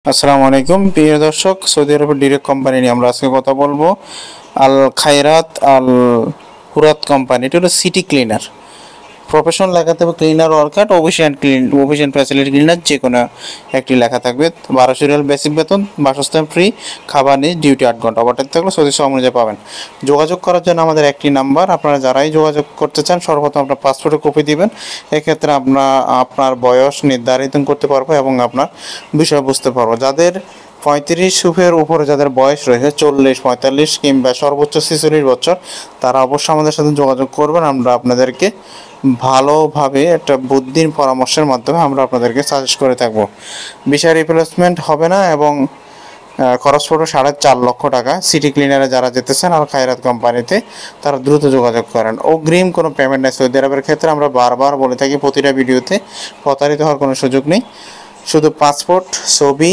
আসসালামু আলাইকুম প্রিয় দর্শক, সৌদি আরবের ডিরেক্ট কোম্পানি নিয়ে আমরা আজকে কথা বলবো। আল খায়রাত আল হুরাত কোম্পানি, এটা হলো সিটি ক্লিনার। প্রফেশনাল লেখা থাকবে ক্লিনার ওয়ার্কার, অফিসিয়ান ফ্যাসিলিটি ক্লিনার, যে কোনো একটি লেখা থাকবে। 1200 রিয়াল বেসিক বেতন, বাসস্থান ফ্রি, খাবার নেই, ডিউটি 8 ঘন্টা, ওভারটাইম থাকলে সৌদি শ্রম অনুযায়ী পাবেন। যোগাযোগ করার জন্য আমাদের একটি নাম্বার, আপনারা যারাই যোগাযোগ করতে চান সর্বপ্রথম আপনার পাসপোর্টের কপি দিবেন। এক্ষেত্রে আপনার বয়স নির্ধারিত করতে পারবো এবং আপনার বিষয় বুঝতে পারবো। যাদের 35 উপরে যাদের বয়স রয়েছে, 40, 45 কিংবা সর্বোচ্চ 46 বছর, তারা অবশ্যই আমাদের সাথে যোগাযোগ করবেন। আমরা আপনাদেরকে ভালোভাবে একটা বুদ্ধির পরামর্শের মাধ্যমে আমরা আপনাদেরকে সাজেস্ট করে থাকবো। বিষয় রিপ্লেসমেন্ট হবে না এবং খরচ পড়বে 4.5 লক্ষ টাকা। সিটি ক্লিনারে যারা যেতেছেন আর খায়রাত কোম্পানিতে, তারা দ্রুত যোগাযোগ করেন। অগ্রিম কোনো পেমেন্ট নেই সৌদি আরবের ক্ষেত্রে। আমরা বারবার বলে থাকি প্রতিটা ভিডিওতে, প্রতারিত হওয়ার কোনো সুযোগ নেই। শুধু পাসপোর্ট, ছবি,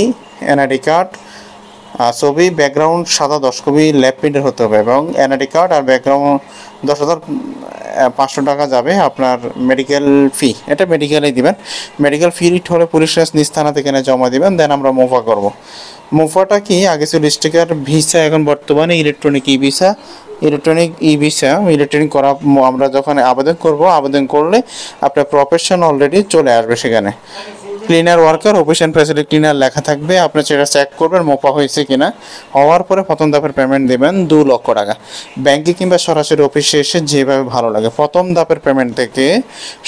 এনআইডি কার্ড, ছবি, ব্যাকগ্রাউন্ড সাদা 10 কপি ল্যাব প্রিন্টের হতে হবে এবং এনআইডি কার্ড আর ব্যাকগ্রাউন্ড 10,500 টাকা যাবে। আপনার মেডিকেল ফি, এটা মেডিকেলেই দিবেন। মেডিকেল ফি হলে পুলিশ নিজ থানা থেকে জমা দিবেন, দেন আমরা মুভা করব। মুভাটা কি, আগে ছিল স্টিকার ভিসা, এখন বর্তমানে ইলেকট্রনিক ইলেকট্রনিক করা। আমরা যখন আবেদন করলে আপনার প্রফেশন অলরেডি চলে আসবে সেখানে। Cleaner worker, official facility cleaner লেখা থাকবে। আপনি সেটা চেক করবেন মোপা হয়েছে কিনা। হওয়ার পরে প্রথম ধাপের পেমেন্ট দেবেন 2 লক্ষ টাকা। ব্যাংকে কিংবা সরাসরি অফিসে এসে যেভাবে ভালো লাগে। প্রথম ধাপের পেমেন্ট থেকে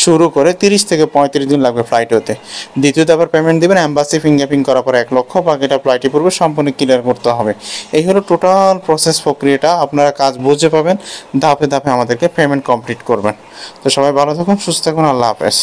শুরু করে 30 থেকে 35 দিন লাগবে ফ্লাইট হতে। দ্বিতীয় ধাপের পেমেন্ট দেবেন এম্বাসি ফিঙ্গারপ্রিন্ট করার পরে 1 লক্ষ, বাকিটা ফ্লাইটে পূর্বে সম্পূর্ণ ক্লিয়ার করতে হবে। এই হলো টোটাল প্রসেস প্রক্রিয়াটা। আপনারা কাজ বুঝে পাবেন, ধাপে ধাপে আমাদেরকে পেমেন্ট কমপ্লিট করবেন। তো সবাই ভালো থাকুন, সুস্থ থাকুন, আল্লাহ হাফেজ।